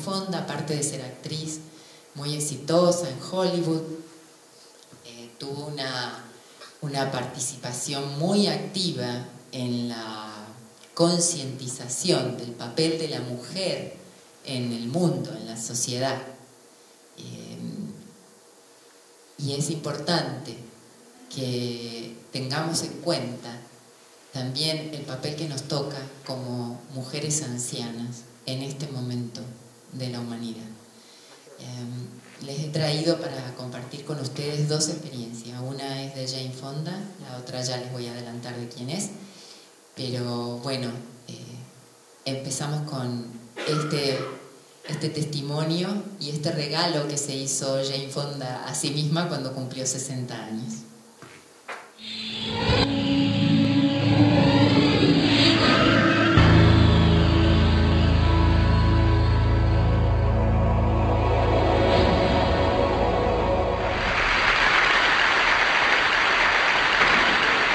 Fonda, aparte de ser actriz muy exitosa en Hollywood, tuvo una participación muy activa en la concientización del papel de la mujer en el mundo, en la sociedad. Y es importante que tengamos en cuenta también el papel que nos toca como mujeres ancianas en este momento de la humanidad. Les he traído para compartir con ustedes dos experiencias. Una es de Jane Fonda, la otra ya les voy a adelantar de quién es. Pero bueno, empezamos con este testimonio y este regalo que se hizo Jane Fonda a sí misma cuando cumplió 60 años.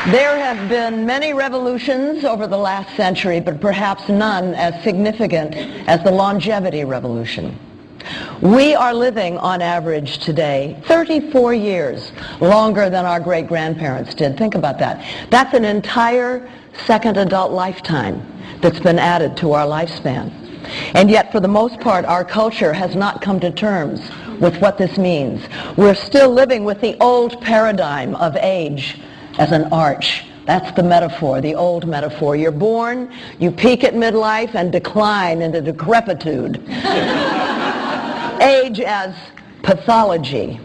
There have been many revolutions over the last century, but perhaps none as significant as the longevity revolution. We are living, on average today, 34 years longer than our great-grandparents did. Think about that. That's an entire second adult lifetime that's been added to our lifespan. And yet, for the most part, our culture has not come to terms with what this means. We're still living with the old paradigm of age as an arch. That's the metaphor, the old metaphor. You're born, you peak at midlife and decline into decrepitude. Age as pathology.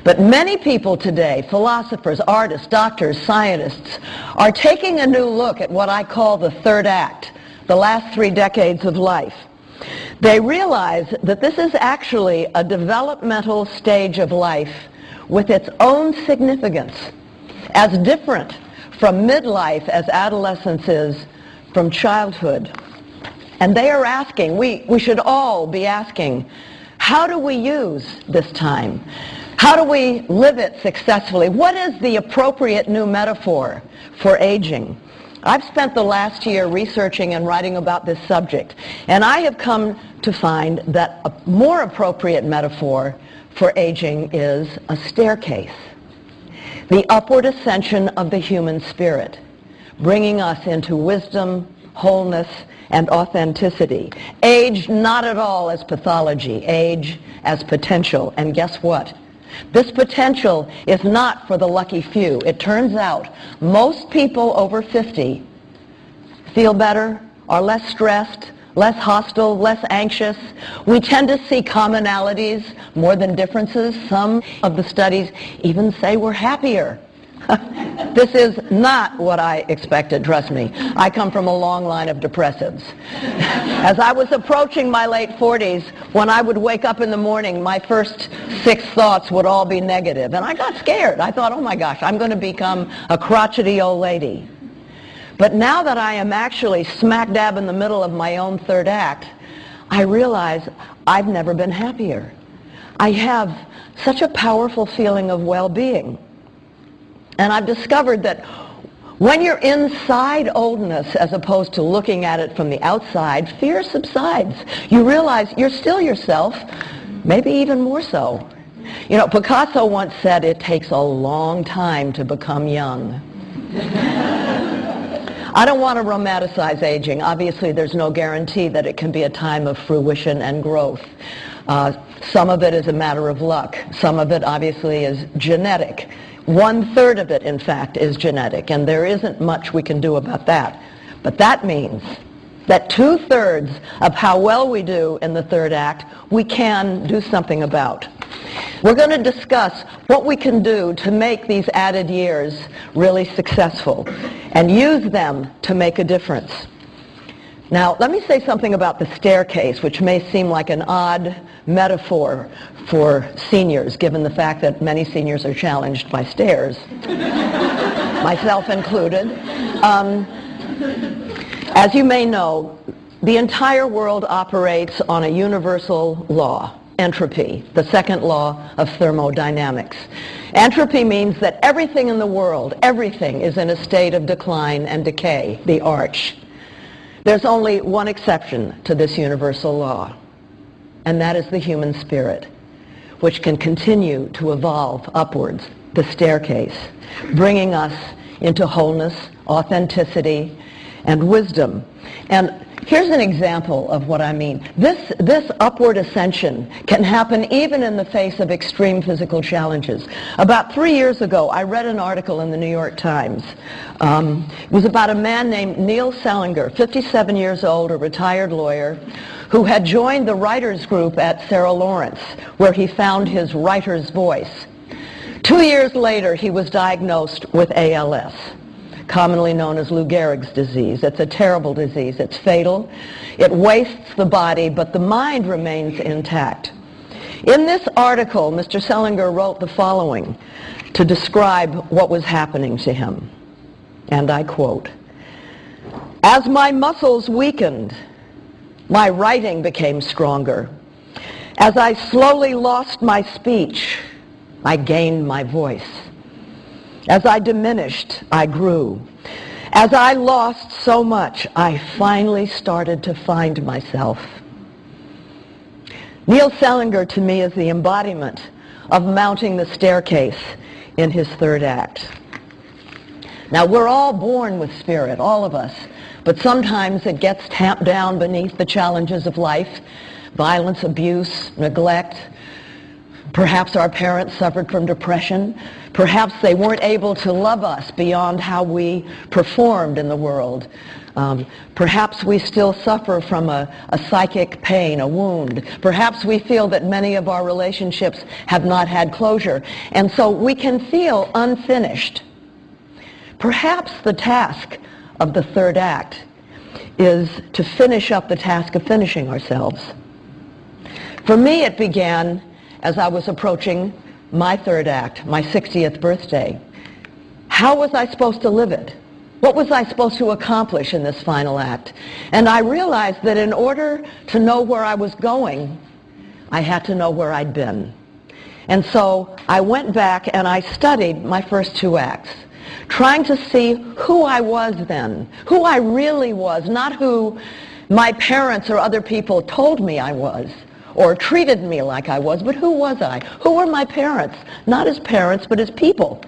But many people today, philosophers, artists, doctors, scientists, are taking a new look at what I call the third act, the last 3 decades of life. They realize that this is actually a developmental stage of life with its own significance, as different from midlife as adolescence is from childhood. And they are asking, we should all be asking, how do we use this time? How do we live it successfully? What is the appropriate new metaphor for aging? I've spent the last year researching and writing about this subject, and I have come to find that a more appropriate metaphor for aging is a staircase. The upward ascension of the human spirit, bringing us into wisdom, wholeness, and authenticity. Age not at all as pathology, age as potential. And guess what? This potential is not for the lucky few. It turns out most people over 50 feel better, are less stressed, less hostile, less anxious. We tend to see commonalities more than differences. Some of the studies even say we're happier. This is not what I expected, trust me. I come from a long line of depressives. As I was approaching my late 40s, when I would wake up in the morning, my first 6 thoughts would all be negative. And I got scared. I thought, oh my gosh, I'm going to become a crotchety old lady. But now that I am actually smack dab in the middle of my own third act, I realize I've never been happier. I have such a powerful feeling of well-being. And I've discovered that when you're inside oldness as opposed to looking at it from the outside, fear subsides. You realize you're still yourself, maybe even more so. You know, Picasso once said it takes a long time to become young. I don't want to romanticize aging. Obviously, there's no guarantee that it can be a time of fruition and growth. Some of it is a matter of luck. Some of it, obviously, is genetic. 1/3 of it, in fact, is genetic, and there isn't much we can do about that. But that means that 2/3 of how well we do in the third act, we can do something about. We're going to discuss what we can do to make these added years really successful and use them to make a difference. Now, let me say something about the staircase, which may seem like an odd metaphor for seniors, given the fact that many seniors are challenged by stairs, myself included. As you may know, the entire world operates on a universal law, entropy, the second law of thermodynamics. Entropy means that everything in the world, everything is in a state of decline and decay, the arch. There's only one exception to this universal law. and that is the human spirit, which can continue to evolve upwards, the staircase, bringing us into wholeness, authenticity, and wisdom. And here's an example of what I mean. This upward ascension can happen even in the face of extreme physical challenges. About 3 years ago, I read an article in the New York Times. It was about a man named Neil Salinger, 57 years old, a retired lawyer, who had joined the writers group at Sarah Lawrence, where he found his writer's voice. 2 years later, he was diagnosed with ALS, commonly known as Lou Gehrig's disease. It's a terrible disease. It's fatal. It wastes the body, but the mind remains intact. In this article, Mr. Salinger wrote the following to describe what was happening to him. And I quote, "As my muscles weakened, my writing became stronger. As I slowly lost my speech, I gained my voice. As I diminished, I grew. As I lost so much, I finally started to find myself." Neil Salinger, to me, is the embodiment of mounting the staircase in his third act. Now, we're all born with spirit, all of us, but sometimes it gets tamped down beneath the challenges of life, violence, abuse, neglect. Perhaps our parents suffered from depression. Perhaps they weren't able to love us beyond how we performed in the world. Perhaps we still suffer from a psychic pain, a wound. Perhaps we feel that many of our relationships have not had closure. And so we can feel unfinished. Perhaps the task of the third act is to finish up the task of finishing ourselves. For me, it began as I was approaching my third act, my 60th birthday. How was I supposed to live it? What was I supposed to accomplish in this final act? And I realized that in order to know where I was going, I had to know where I'd been. And so I went back and I studied my first two acts, trying to see who I was then, who I really was, not who my parents or other people told me I was, or treated me like I was, but who was I? Who were my parents? Not as parents, but as people.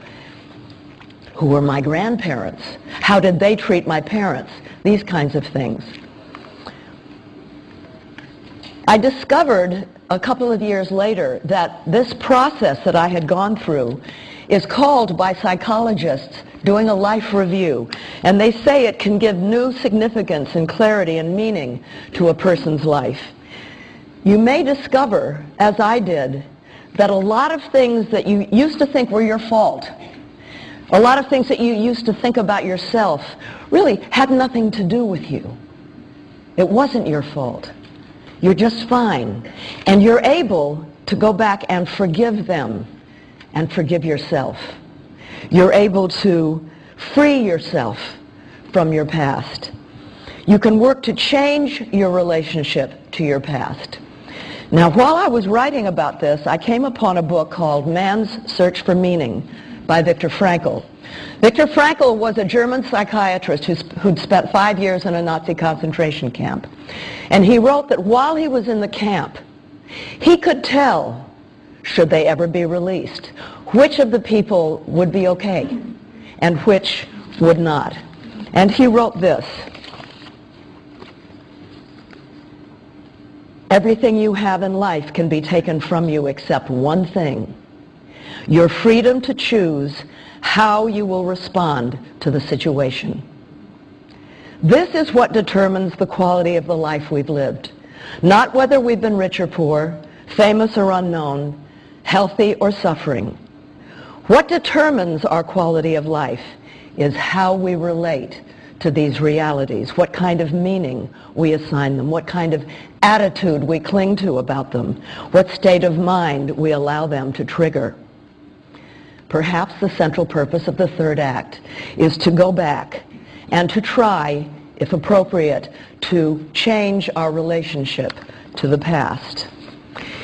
Who were my grandparents? How did they treat my parents? These kinds of things. I discovered a couple of years later that this process that I had gone through is called by psychologists doing a life review, and they say it can give new significance and clarity and meaning to a person's life. You may discover, as I did, that a lot of things that you used to think were your fault, a lot of things that you used to think about yourself, really had nothing to do with you. It wasn't your fault. You're just fine. And you're able to go back and forgive them and forgive yourself. You're able to free yourself from your past. You can work to change your relationship to your past. Now, while I was writing about this, I came upon a book called Man's Search for Meaning by Viktor Frankl. Viktor Frankl was a German psychiatrist who'd spent 5 years in a Nazi concentration camp. And he wrote that while he was in the camp, he could tell, should they ever be released, which of the people would be okay and which would not. And he wrote this: "Everything you have in life can be taken from you except one thing: your freedom to choose how you will respond to the situation." This is what determines the quality of the life we've lived. Not whether we've been rich or poor, famous or unknown, healthy or suffering. What determines our quality of life is how we relate to these realities, what kind of meaning we assign them, what kind of attitude we cling to about them, what state of mind we allow them to trigger. Perhaps the central purpose of the third act is to go back and to try, if appropriate, to change our relationship to the past.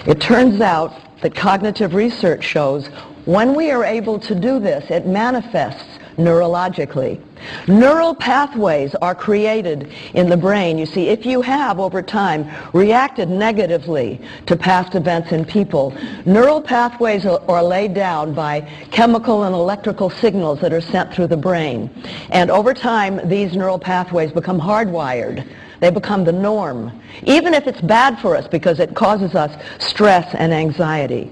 It turns out that cognitive research shows when we are able to do this, it manifests neurologically. Neural pathways are created in the brain. You see, if you have, over time, reacted negatively to past events in people, neural pathways are laid down by chemical and electrical signals that are sent through the brain. And over time, these neural pathways become hardwired. They become the norm, even if it's bad for us because it causes us stress and anxiety.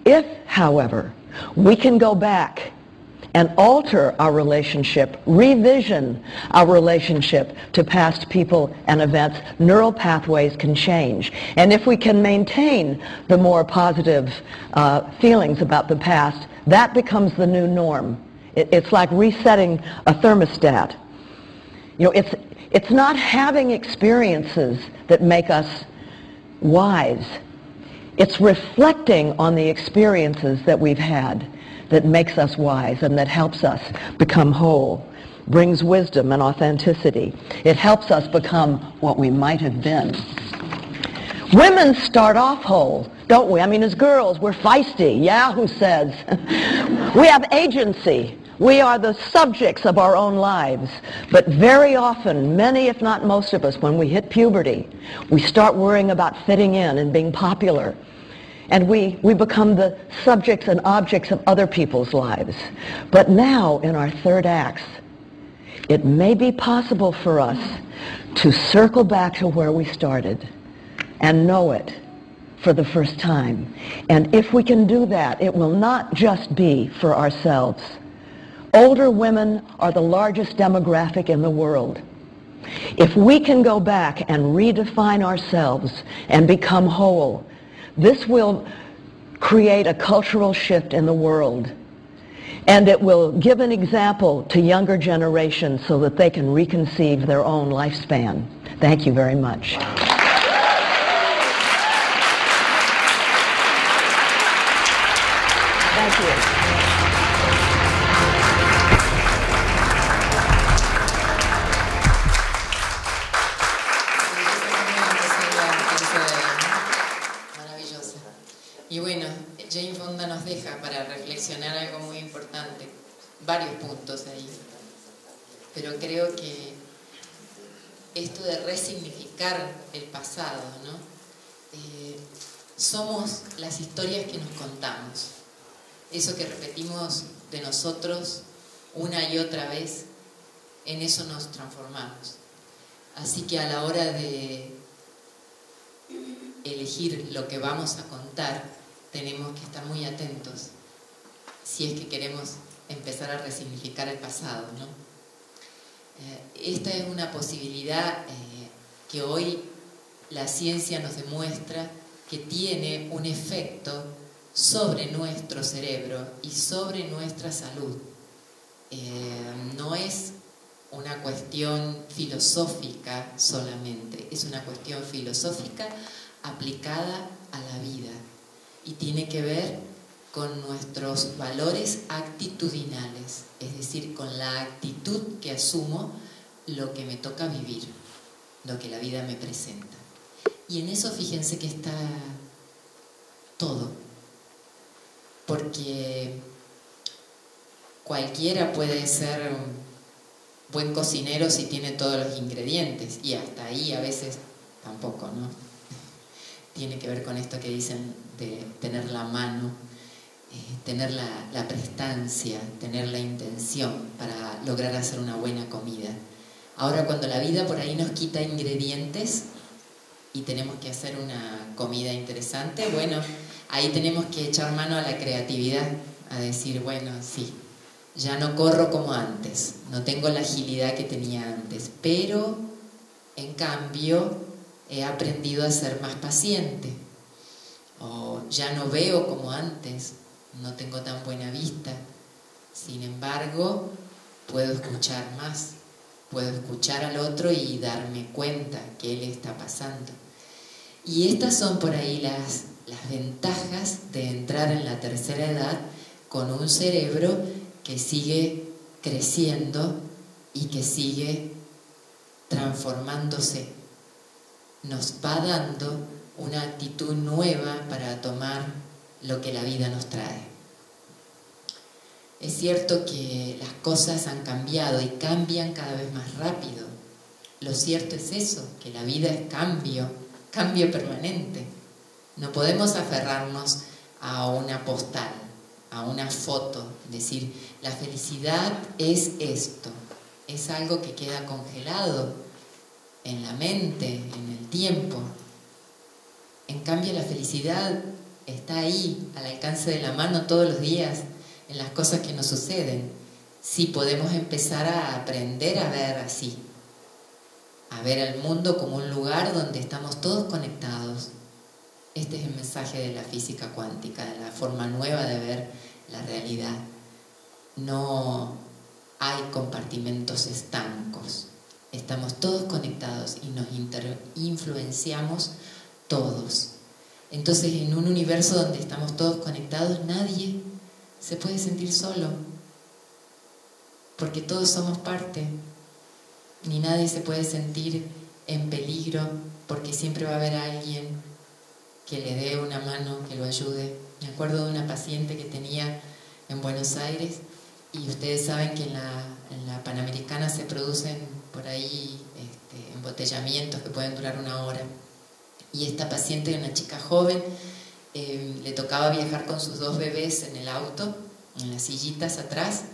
If, however, we can go back and alter our relationship, revision our relationship to past people and events, neural pathways can change. And if we can maintain the more positive feelings about the past, that becomes the new norm. It's like resetting a thermostat. You know, it's not having experiences that make us wise. It's reflecting on the experiences that we've had that makes us wise and that helps us become whole, brings wisdom and authenticity. It helps us become what we might have been. Women start off whole, don't we? I mean, as girls, we're feisty. Yeah, who says? We have agency. We are the subjects of our own lives. But very often, many if not most of us, when we hit puberty, we start worrying about fitting in and being popular. And we become the subjects and objects of other people's lives. But now, in our third acts, it may be possible for us to circle back to where we started and know it for the first time. And if we can do that, it will not just be for ourselves. Older women are the largest demographic in the world. If we can go back and redefine ourselves and become whole, this will create a cultural shift in the world. And it will give an example to younger generations so that they can reconceive their own lifespan. Thank you very much. Thank you. Y bueno, Jane Fonda nos deja para reflexionar algo muy importante, varios puntos ahí, pero creo que esto de resignificar el pasado, ¿no? Somos las historias que nos contamos, eso que repetimos de nosotros una y otra vez, en eso nos transformamos. Así que a la hora de elegir lo que vamos a contar, tenemos que estar muy atentos si es que queremos empezar a resignificar el pasado, ¿no? Esta es una posibilidad que hoy la ciencia nos demuestra que tiene un efecto sobre nuestro cerebro y sobre nuestra salud. No es una cuestión filosófica solamente, es una cuestión filosófica aplicada a la vida. Y tiene que ver con nuestros valores actitudinales, es decir, con la actitud que asumo lo que me toca vivir, lo que la vida me presenta. Y en eso fíjense que está todo, porque cualquiera puede ser un buen cocinero si tiene todos los ingredientes, y hasta ahí a veces tampoco, ¿no? Tiene que ver con esto que dicen de tener la mano, tener la prestancia, tener la intención para lograr hacer una buena comida. Ahora, cuando la vida por ahí nos quita ingredientes y tenemos que hacer una comida interesante, bueno, ahí tenemos que echar mano a la creatividad, a decir, bueno, sí, ya no corro como antes, no tengo la agilidad que tenía antes, pero en cambio he aprendido a ser más paciente, o ya no veo como antes, no tengo tan buena vista, sin embargo puedo escuchar más, puedo escuchar al otro y darme cuenta que él está pasando. Y estas son por ahí las ventajas de entrar en la tercera edad con un cerebro que sigue creciendo y que sigue transformándose. Nos va dando una actitud nueva para tomar lo que la vida nos trae. Es cierto que las cosas han cambiado y cambian cada vez más rápido. Lo cierto es eso, que la vida es cambio, cambio permanente. No podemos aferrarnos a una postal, a una foto, decir, la felicidad es esto, es algo que queda congelado en la mente, en el tiempo. En cambio, la felicidad está ahí, al alcance de la mano todos los días, en las cosas que nos suceden. Sí podemos empezar a aprender a ver así, a ver al mundo como un lugar donde estamos todos conectados. Este es el mensaje de la física cuántica, de la forma nueva de ver la realidad. No hay compartimentos estancos, estamos todos conectados y nos influenciamos todos. Entonces, en un universo donde estamos todos conectados, nadie se puede sentir solo, porque todos somos parte, ni nadie se puede sentir en peligro, porque siempre va a haber alguien que le dé una mano, que lo ayude. Me acuerdo de una paciente que tenía en Buenos Aires, y ustedes saben que en la Panamericana se producen por ahí embotellamientos que pueden durar 1 hora. Y esta paciente, una chica joven, le tocaba viajar con sus 2 bebés en el auto, en las sillitas atrás,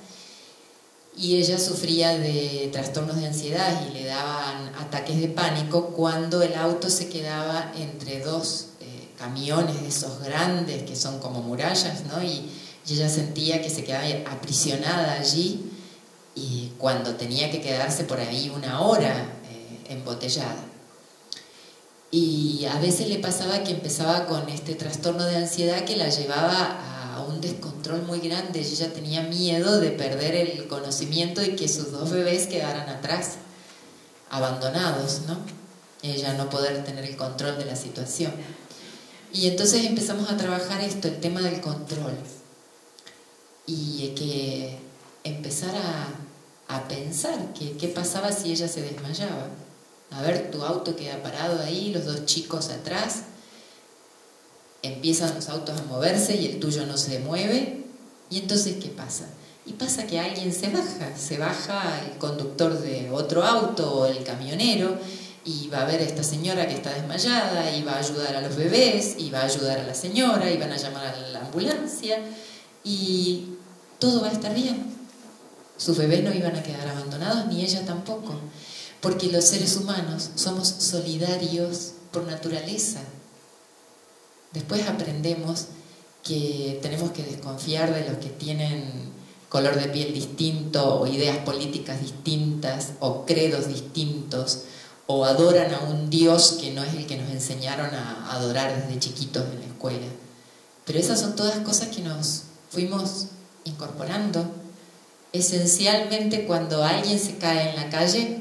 y ella sufría de trastornos de ansiedad y le daban ataques de pánico cuando el auto se quedaba entre 2 camiones de esos grandes que son como murallas, ¿no? Y ella sentía que se quedaba aprisionada allí, y cuando tenía que quedarse por ahí 1 hora embotellada. Y a veces le pasaba que empezaba con este trastorno de ansiedad que la llevaba a un descontrol muy grande. Ella tenía miedo de perder el conocimiento y que sus 2 bebés quedaran atrás, abandonados, ¿no? Ella no poder tener el control de la situación. Y entonces empezamos a trabajar esto, el tema del control. Y que empezar a pensar qué pasaba si ella se desmayaba. A ver, tu auto queda parado ahí, los 2 chicos atrás, empiezan los autos a moverse y el tuyo no se mueve, y entonces ¿qué pasa? Y pasa que alguien se baja el conductor de otro auto o el camionero, y va a ver a esta señora que está desmayada, y va a ayudar a los bebés, y va a ayudar a la señora, y van a llamar a la ambulancia, y todo va a estar bien. Sus bebés no iban a quedar abandonados, ni ella tampoco. Porque los seres humanos somos solidarios por naturaleza. Después aprendemos que tenemos que desconfiar de los que tienen color de piel distinto, o ideas políticas distintas, o credos distintos, o adoran a un Dios que no es el que nos enseñaron a adorar desde chiquitos en la escuela. Pero esas son todas cosas que nos fuimos incorporando. Esencialmente, cuando alguien se cae en la calle,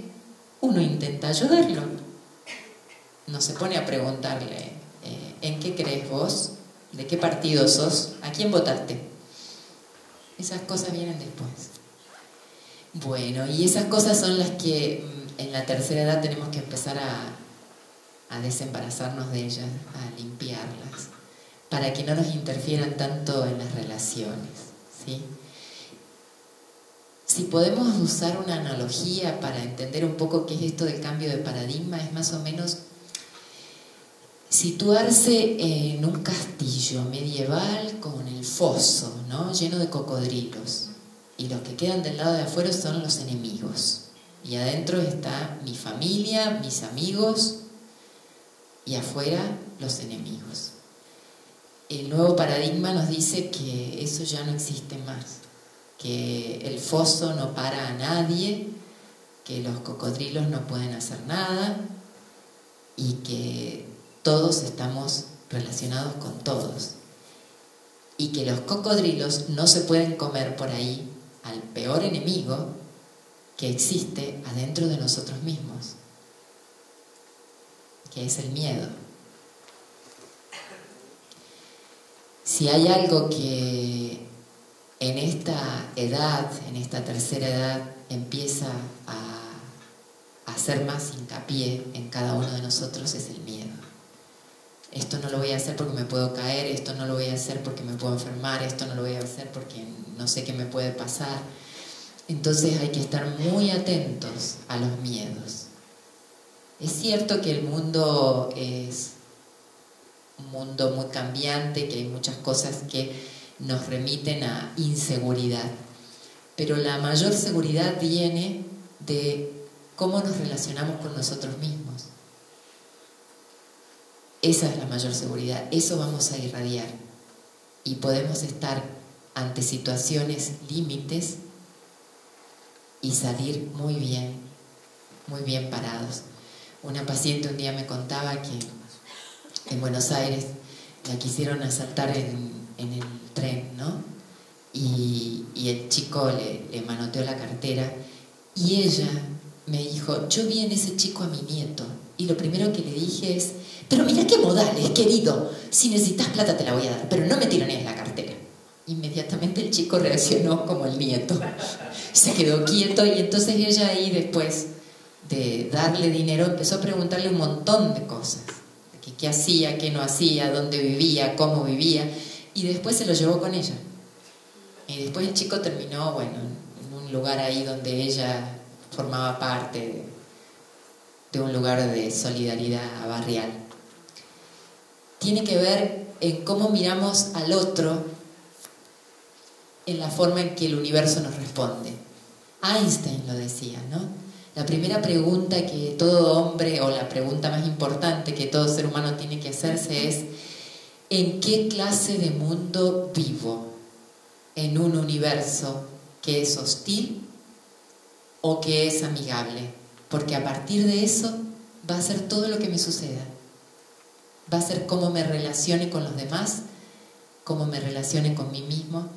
uno intenta ayudarlo. No se pone a preguntarle, ¿en qué crees vos? ¿De qué partido sos? ¿A quién votaste? Esas cosas vienen después. Bueno, y esas cosas son las que en la tercera edad tenemos que empezar a desembarazarnos de ellas, a limpiarlas, para que no nos interfieran tanto en las relaciones, ¿sí? Si podemos usar una analogía para entender un poco qué es esto del cambio de paradigma, es más o menos situarse en un castillo medieval con el foso, ¿no? Lleno de cocodrilos, y los que quedan del lado de afuera son los enemigos, y adentro está mi familia, mis amigos, y afuera los enemigos. El nuevo paradigma nos dice que eso ya no existe más, que el foso no para a nadie, que los cocodrilos no pueden hacer nada, y que todos estamos relacionados con todos, y que los cocodrilos no se pueden comer por ahí al peor enemigo que existe adentro de nosotros mismos, que es el miedo. Si hay algo que en esta edad, en esta tercera edad, empieza a hacer más hincapié en cada uno de nosotros, es el miedo. Esto esto no lo voy a hacer porque me puedo caer, esto no lo voy a hacer porque me puedo enfermar, esto no lo voy a hacer porque no sé qué me puede pasar. Entonces hay que estar muy atentos a los miedos. Es cierto que el mundo es un mundo muy cambiante, que hay muchas cosas que nos remiten a inseguridad, pero la mayor seguridad viene de cómo nos relacionamos con nosotros mismos. Esa es la mayor seguridad, eso vamos a irradiar y podemos estar ante situaciones límites y salir muy bien parados. Una paciente un día me contaba que en Buenos Aires la quisieron asaltar en el tren, ¿no? Y el chico le manoteó la cartera y ella me dijo, yo vi en ese chico a mi nieto y lo primero que le dije es, pero mira qué modales, querido, si necesitas plata te la voy a dar, pero no me tironees la cartera. Inmediatamente el chico reaccionó como el nieto, se quedó quieto y entonces ella ahí después de darle dinero empezó a preguntarle un montón de cosas, qué hacía, qué no hacía, dónde vivía, cómo vivía, y después se lo llevó con ella. Y después el chico terminó, bueno, en un lugar ahí donde ella formaba parte de un lugar de solidaridad barrial. Tiene que ver en cómo miramos al otro, en la forma en que el universo nos responde. Einstein lo decía, ¿no? La primera pregunta que todo hombre, o la pregunta más importante que todo ser humano tiene que hacerse es: ¿en qué clase de mundo vivo? ¿En un universo que es hostil o que es amigable? Porque a partir de eso va a ser todo lo que me suceda. Va a ser cómo me relacione con los demás, cómo me relacione con mí mismo,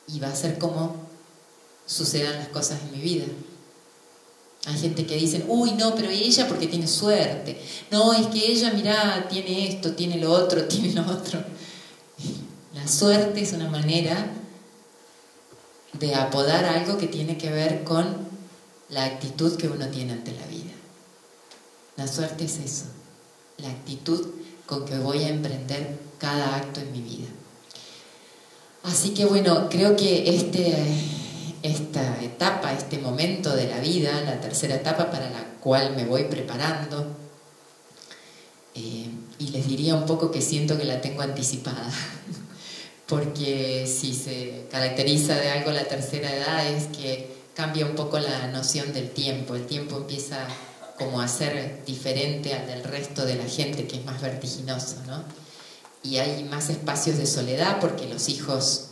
y va a ser cómo sucedan las cosas en mi vida. Hay gente que dice, uy, no, pero ella porque tiene suerte. No, es que ella, mirá, tiene esto, tiene lo otro, tiene lo otro. La suerte es una manera de apodar algo que tiene que ver con la actitud que uno tiene ante la vida. La suerte es eso, la actitud con que voy a emprender cada acto en mi vida. Así que bueno, creo que esta etapa, este momento de la vida, la tercera etapa para la cual me voy preparando, y les diría un poco que siento que la tengo anticipada, porque si se caracteriza de algo la tercera edad es que cambia un poco la noción del tiempo. El tiempo empieza como a ser diferente al del resto de la gente, que es más vertiginoso, ¿no? Y hay más espacios de soledad porque los hijos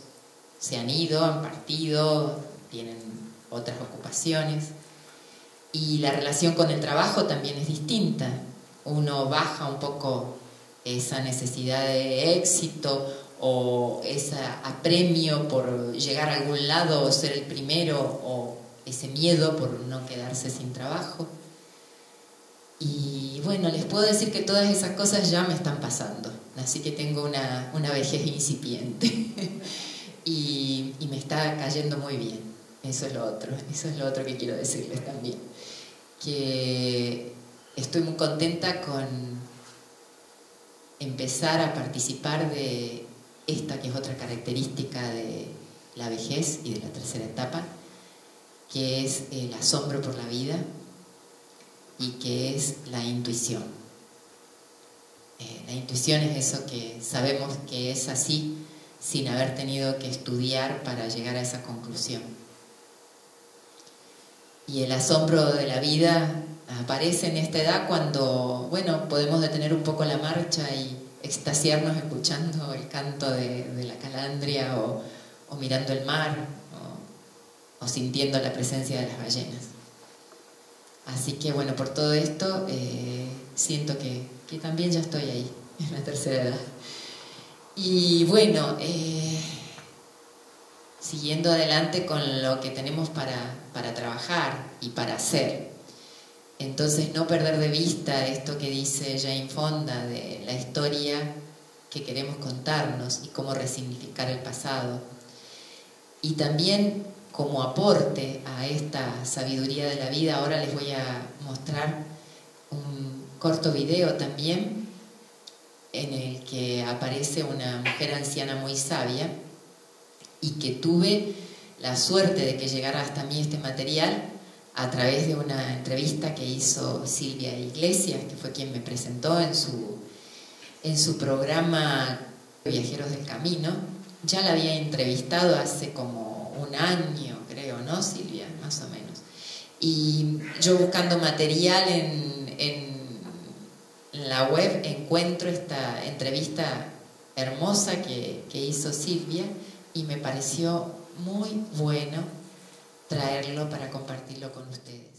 se han ido, han partido, tienen otras ocupaciones, y la relación con el trabajo también es distinta. Uno baja un poco esa necesidad de éxito o ese apremio por llegar a algún lado o ser el primero, o ese miedo por no quedarse sin trabajo. Y bueno, les puedo decir que todas esas cosas ya me están pasando, así que tengo una vejez incipiente y me está cayendo muy bien. Eso es lo otro que quiero decirles también, que estoy muy contenta con empezar a participar de esta que es otra característica de la vejez y de la tercera etapa, que es el asombro por la vida y que es la intuición. La intuición es eso que sabemos que es así sin haber tenido que estudiar para llegar a esa conclusión. Y el asombro de la vida aparece en esta edad cuando, bueno, podemos detener un poco la marcha y extasiarnos escuchando el canto de la calandria o mirando el mar o sintiendo la presencia de las ballenas. Así que bueno, por todo esto siento que también ya estoy ahí, en la tercera edad. Y bueno, siguiendo adelante con lo que tenemos para trabajar y para hacer. Entonces, no perder de vista esto que dice Jane Fonda de la historia que queremos contarnos y cómo resignificar el pasado. Y también como aporte a esta sabiduría de la vida, ahora les voy a mostrar un corto video también en el que aparece una mujer anciana muy sabia y que tuve la suerte de que llegara hasta mí este material a través de una entrevista que hizo Silvia Iglesias, que fue quien me presentó en su programa Viajeros del Camino. Ya la había entrevistado hace como un año, creo, ¿no, Silvia? Más o menos. Y yo buscando material en la web encuentro esta entrevista hermosa que hizo Silvia y me pareció muy bueno traerlo para compartirlo con ustedes.